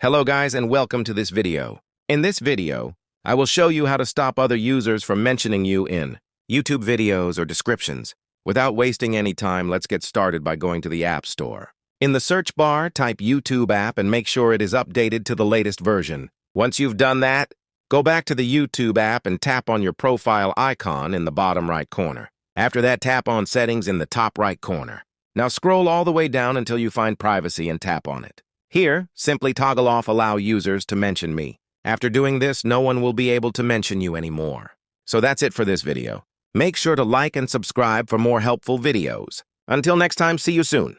Hello guys and welcome to this video. In this video, I will show you how to stop other users from mentioning you in YouTube videos or descriptions. Without wasting any time, let's get started by going to the App Store. In the search bar, type YouTube app and make sure it is updated to the latest version. Once you've done that, go back to the YouTube app and tap on your profile icon in the bottom right corner. After that, tap on Settings in the top right corner. Now scroll all the way down until you find Privacy and tap on it. Here, simply toggle off Allow users to mention me. After doing this, no one will be able to mention you anymore. So that's it for this video. Make sure to like and subscribe for more helpful videos. Until next time, see you soon.